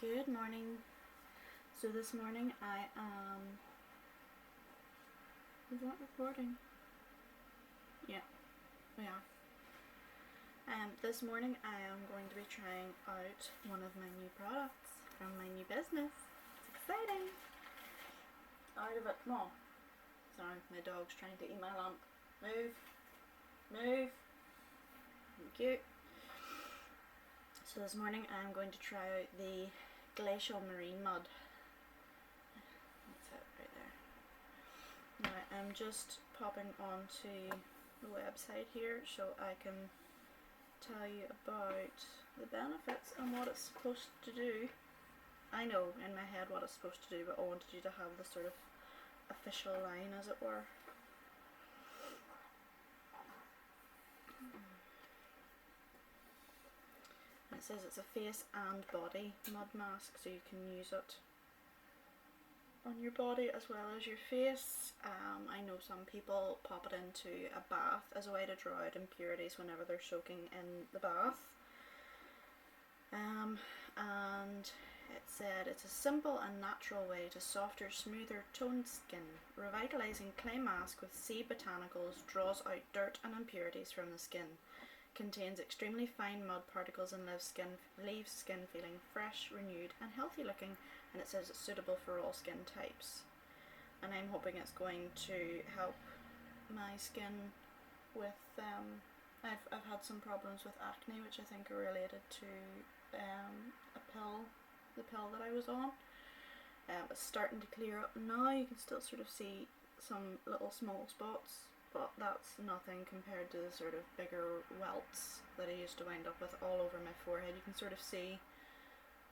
Good morning. So this morning I am... Is that recording? Yeah, we are. This morning I am going to be trying out one of my new products from my new business. It's exciting. Out of it, come on. Sorry, my dog's trying to eat my lamp. Move. Move. Thank you. So this morning I'm going to try out the Glacial marine mud. That's it right there. Now I'm just popping onto the website here so I can tell you about the benefits and what it's supposed to do. I know in my head what it's supposed to do, but I wanted you to have the sort of official line, as it were. It says it's a face and body mud mask, so you can use it on your body as well as your face. I know some people pop it into a bath as a way to draw out impurities whenever they're soaking in the bath. And it said it's a simple and natural way to softer, smoother toned skin. Revitalizing clay mask with sea botanicals draws out dirt and impurities from the skin. Contains extremely fine mud particles and leaves skin feeling fresh, renewed and healthy looking, and it says it's suitable for all skin types. And I'm hoping it's going to help my skin with I've had some problems with acne, which I think are related to the pill that I was on. It's starting to clear up now. You can still sort of see some little small spots, but that's nothing compared to the sort of bigger welts that I used to wind up with all over my forehead. You can sort of see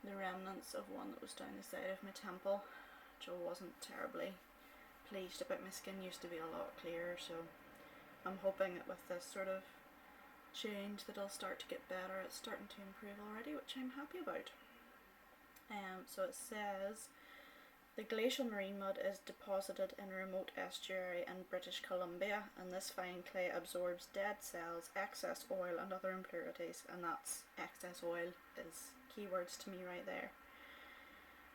the remnants of one that was down the side of my temple, which I wasn't terribly pleased about. My skin used to be a lot clearer, so I'm hoping that with this sort of change that it'll start to get better. It's starting to improve already, which I'm happy about. So it says the glacial marine mud is deposited in a remote estuary in British Columbia, and this fine clay absorbs dead cells, excess oil and other impurities, and that's excess oil is keywords to me right there.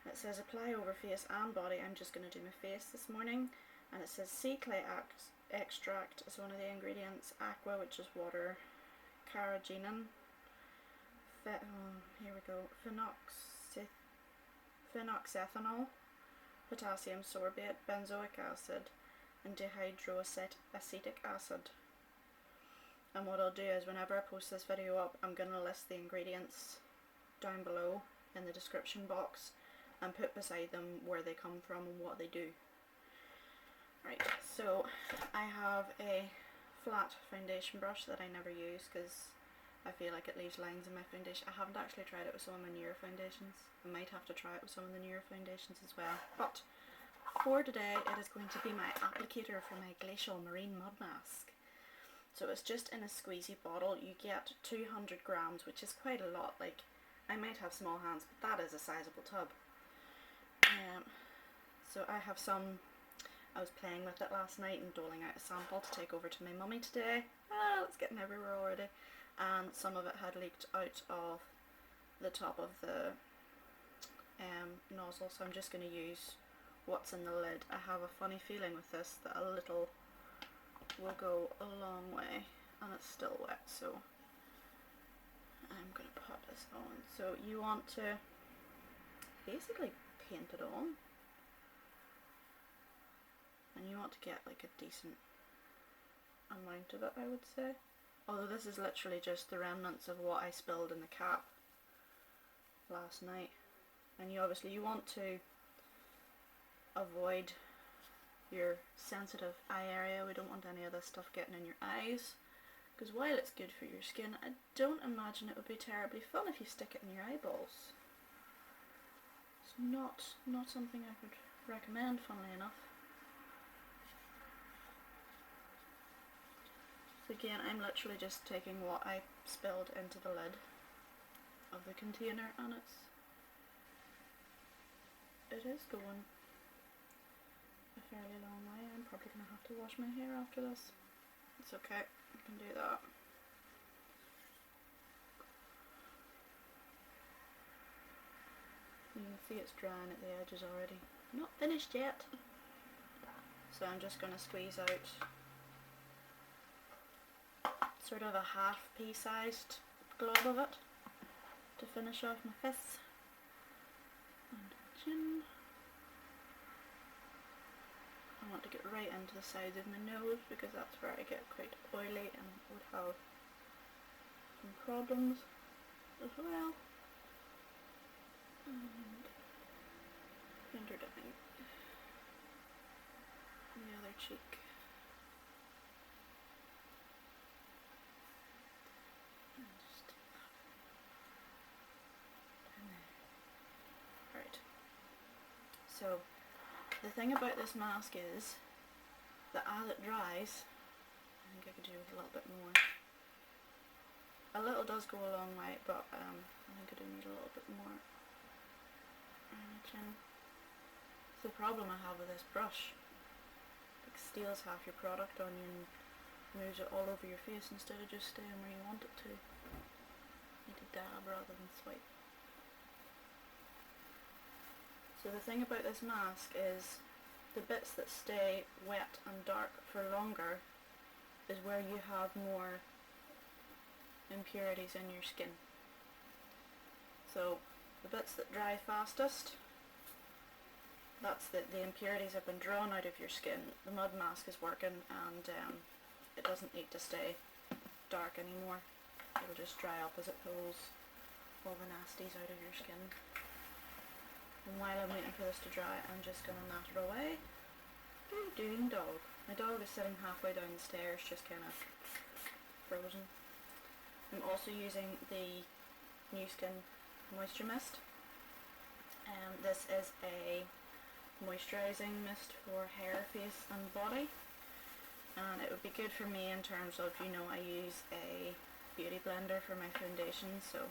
It says apply over face and body. I'm just going to do my face this morning, and it says sea clay extract is one of the ingredients, aqua, which is water, carrageenan, here we go, phenoxethanol, potassium sorbate, benzoic acid and dihydroacetic acid. And what I'll do is whenever I post this video up, I'm going to list the ingredients down below in the description box and put beside them where they come from and what they do. Right, so I have a flat foundation brush that I never use because I feel like it leaves lines in my foundation. I haven't actually tried it with some of my newer foundations. I might have to try it with some of the newer foundations as well. But for today, it is going to be my applicator for my Glacial marine mud mask. So it's just in a squeezy bottle. You get 200 grams, which is quite a lot. Like, I might have small hands, but that is a sizable tub. So I have some. I was playing with it last night and doling out a sample to take over to my mummy today. It's getting everywhere already. And some of it had leaked out of the top of the nozzle, so I'm just going to use what's in the lid. I have a funny feeling with this that a little will go a long way, and it's still wet, so I'm going to put this on. So you want to basically paint it on, and you want to get like a decent amount of it, I would say. Although this is literally just the remnants of what I spilled in the cap last night. And you want to avoid your sensitive eye area. We don't want any of this stuff getting in your eyes, because while it's good for your skin, I don't imagine it would be terribly fun if you stick it in your eyeballs. It's not something I would recommend, funnily enough. Again, I'm literally just taking what I spilled into the lid of the container, and it is going a fairly long way. I'm probably going to have to wash my hair after this. It's okay, I can do that. See, it's drying at the edges already. Not finished yet. So I'm just going to squeeze out sort of a half pea-sized glob of it to finish off my face and chin. I want to get right into the sides of my nose because that's where I get quite oily and would have some problems as well. And finger dipping the other cheek. And just do that. And there. Right. So the thing about this mask is that as it dries, I think I could do with a little bit more. A little does go a long way, but I think I do need a little bit more around my chin. So the problem I have with this brush, it steals half your product on you and moves it all over your face instead of just staying where you want it to. You need to dab rather than swipe. So the thing about this mask is the bits that stay wet and dark for longer is where you have more impurities in your skin. So the bits that dry fastest, that's the impurities have been drawn out of your skin. The mud mask is working and it doesn't need to stay dark anymore. It'll just dry up as it pulls all the nasties out of your skin. And while I'm waiting for this to dry, I'm just going to natter away. What are you doing, dog? My dog is sitting halfway down the stairs, just kind of frozen. I'm also using the New Skin Moisture Mist. This is a moisturising mist for hair, face and body. And it would be good for me in terms of, you know, I use a beauty blender for my foundation, so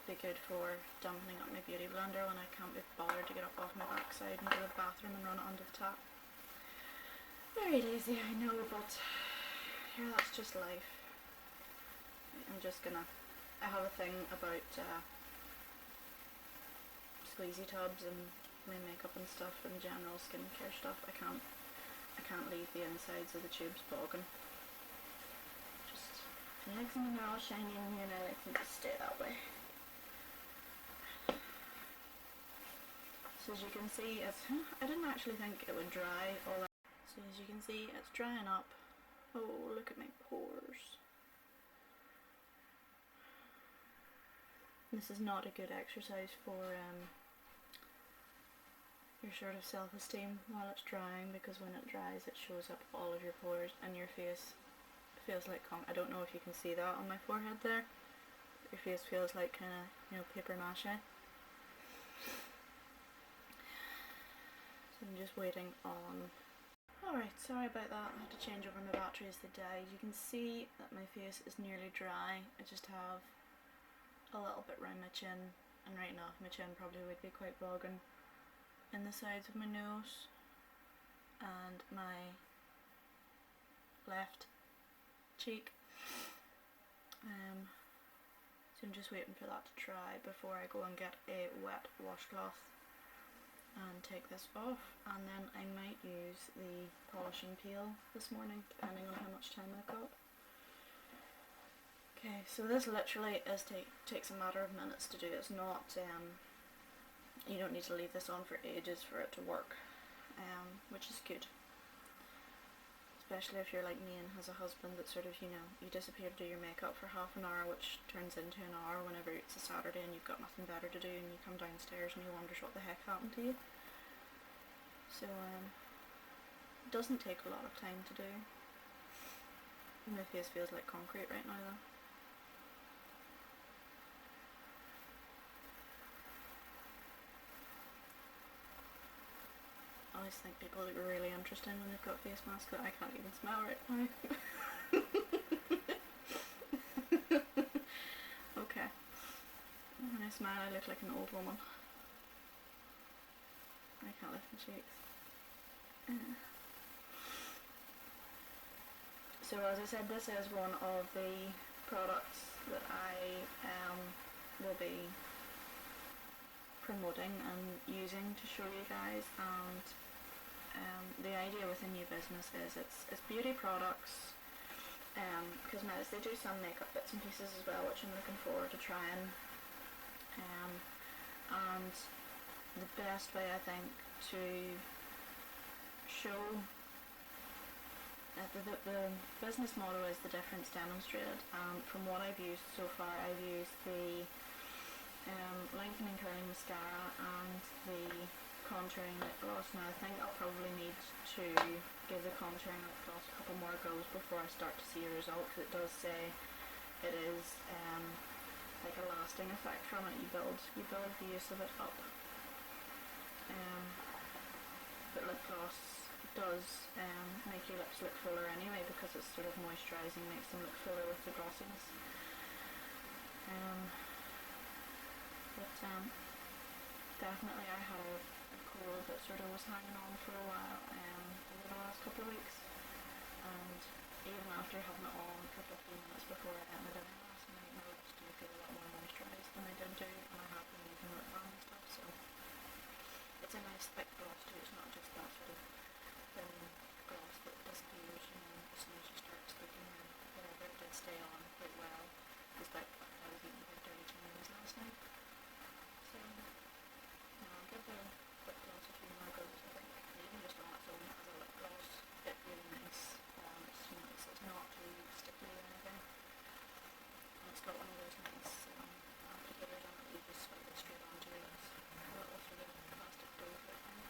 be good for dampening up my beauty blender when I can't be bothered to get up off my backside and go to the bathroom and run it under the tap. Very lazy, I know, but here, that's just life. I'm just gonna, I have a thing about squeezy tubs and my makeup and stuff and general skincare stuff. I can't leave the insides of the tubes bogging. Just legs and they're all shiny and you know, it can just stay that way. So as you can see, I didn't actually think it would dry all that. So as you can see, it's drying up. Oh, look at my pores. This is not a good exercise for your sort of self-esteem while it's drying, because when it dries it shows up all of your pores and your face feels like I don't know if you can see that on my forehead there. Your face feels like kind of, you know, paper mache. So I'm just waiting on. Alright, sorry about that, I had to change over my battery as they died. You can see that my face is nearly dry. I just have a little bit round my chin, and right now my chin probably would be quite bogging in the sides of my nose and my left cheek. So I'm just waiting for that to dry before I go and get a wet washcloth and take this off, and then I might use the polishing peel this morning depending on how much time I've got. Okay, so this literally takes a matter of minutes to do. It's not, you don't need to leave this on for ages for it to work, which is good. Especially if you're like me and has a husband that sort of, you know, you disappear to do your makeup for half an hour, which turns into an hour whenever it's a Saturday and you've got nothing better to do, and you come downstairs and you wonder what the heck happened to you. So, it doesn't take a lot of time to do. My face feels like concrete right now though. I always think people look really interesting when they've got face masks that I can't even smell right now. Okay. When I smile I look like an old woman. I can't lift my cheeks. So as I said, this is one of the products that I will be promoting and using to show you guys. And the idea with a new business is it's beauty products, cosmetics. They do some makeup bits and pieces as well, which I'm looking forward to trying. And the best way I think to show the business model is the difference demonstrated. From what I've used so far, I've used the lengthening curling mascara and the contouring lip gloss. Now I think I'll probably need to give the contouring lip gloss a couple more goes before I start to see a result, because it does say it is like a lasting effect from it. You build the use of it up. But lip gloss does make your lips look fuller anyway, because it's sort of moisturising, makes them look fuller with the glossiness. Definitely I had a cold that sort of was hanging on for a while over the last couple of weeks, and even after having it on for 15 minutes before I ate my dinner last night, my lips do feel a lot more moisturised than they did do, and I have been using lip balm and stuff, so it's a nice thick gloss too. It's not just that sort of thin gloss that disappears, as soon as you start speaking, and whatever. It did stay on quite well, despite the fact that I was eating about dirty Chinese last night. So I'll give the lip gloss a few more goes. I think even just on its own as a lip gloss, it's really nice. It's not too sticky or anything, and it's got one of those nice applicators on it that you just swipe it straight onto your lips, a little sort of plastic dough type thing.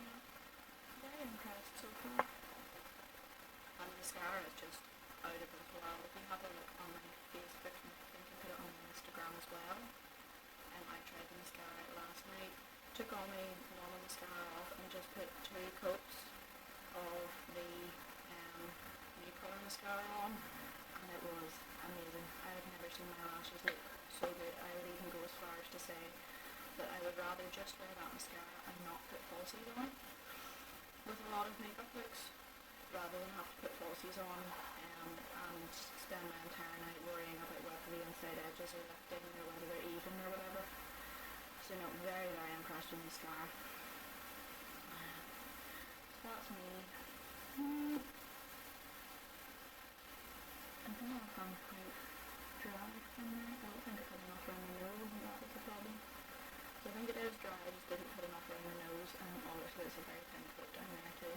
Yeah, very impressed so far. And the mascara is just out of this world. If you have a look on my Facebook, and I think I put it on my Instagram as well, I tried the mascara out last night, took all my normal mascara off and just put 2 coats of the new colour mascara on, and it was amazing. I have never seen my lashes look so good. I would even go as far as to say that I would rather just wear that mascara and not put falsies on with a lot of makeup looks, rather than have to put falsies on and spend my entire night worrying about whether the inside edges are lifting or whether they're even or whatever. So no, very, very impressed with mascara. So that's me. I don't know if I'm quite dry from there. I don't think I put enough around my nose, and that was the problem. So I think it is dry, I just didn't put enough around my nose, and obviously it's a very thin coat down there too.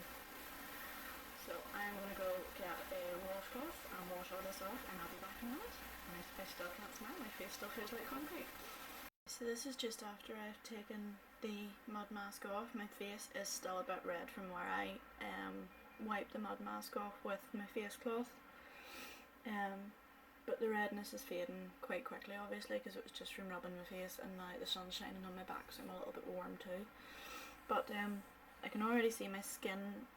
So I'm going to go get a washcloth and wash all this off, and I'll be back in a minute. And I still can't smile, my face still feels like concrete. So this is just after I've taken the mud mask off. My face is still a bit red from where I wiped the mud mask off with my face cloth. But the redness is fading quite quickly, obviously, because it was just from rubbing my face, and now the sun's shining on my back, so I'm a little bit warm too. But I can already see my skin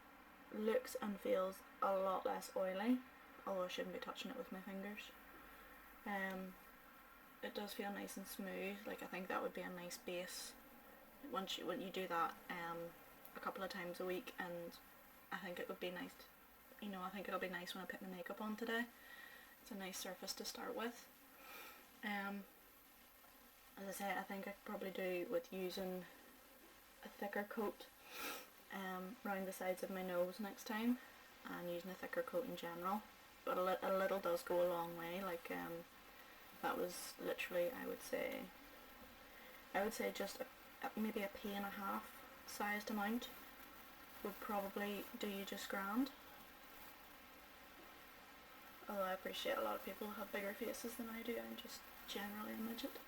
looks and feels a lot less oily, although I shouldn't be touching it with my fingers. It does feel nice and smooth. Like, I think that would be a nice base when you do that a couple of times a week, and I think it would be nice. I think it'll be nice when I put my makeup on today. It's a nice surface to start with. As I say, I think I could probably do with using a thicker coat around the sides of my nose next time, and using a thicker coat in general. But a little does go a long way. Like that was literally, I would say just maybe a pea and a half sized amount would probably do you just grand. Although I appreciate a lot of people have bigger faces than I do, I'm just generally a midget.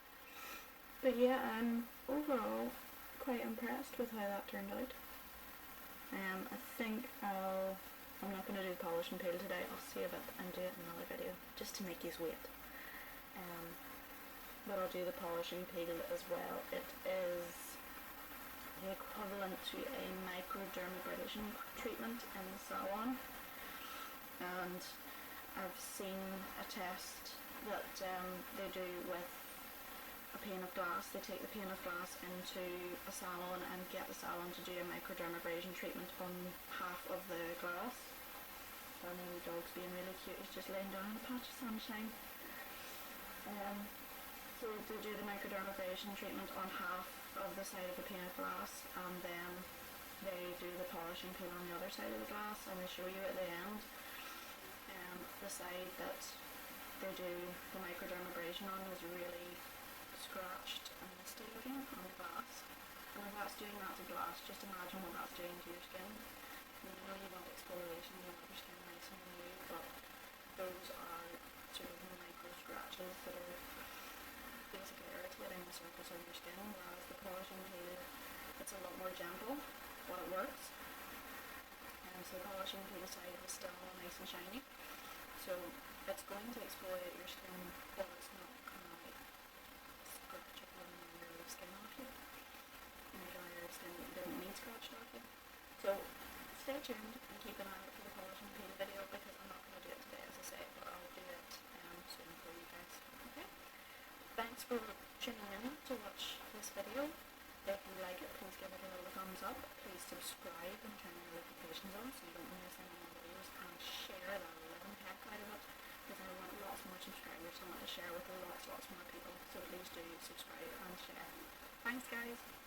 But yeah, I'm overall quite impressed with how that turned out. I think I'm not going to do the polish and peel today. I'll save it and do it in another video, just to make you wait. But I'll do the polish and peel as well. It is the equivalent to a microdermabrasion treatment in the salon, and I've seen a test that they do with a pane of glass. They take the pane of glass into a salon and get the salon to do a microdermabrasion treatment on half of the glass. And the dog's being really cute, he's just laying down in a patch of sunshine. So So they do the microdermabrasion treatment on half of the side of the painted glass, and then they do the polishing peel on the other side of the glass, and they show you at the end the side that they do the microdermabrasion on is really scratched and misty looking on the glass. And if that's doing that to glass, just imagine what that's doing to your skin. And you know you want exfoliation, you want your skin nice and new, but those are sort of micro scratches that are basically irritating the surface of your skin, whereas the polishing peel, it's a lot more gentle, but it works. And so the polishing peel side is still nice and shiny. So it's going to exfoliate your skin, but it's not going to like scratch up on your skin off you. And your drier skin didn't need scratched off you. So stay tuned and keep an eye out for the polishing peel video, because I'm not going to do it today, as I say, but I'll do it soon for you guys. Okay? Thanks for tuning in to watch this video. If you like it, please give it a little thumbs up. Please subscribe and turn your notifications on so you don't miss any more videos, and share the living heck out of it, because I want lots more subscribers. I want to share with lots more people. So please do subscribe and share. Thanks guys.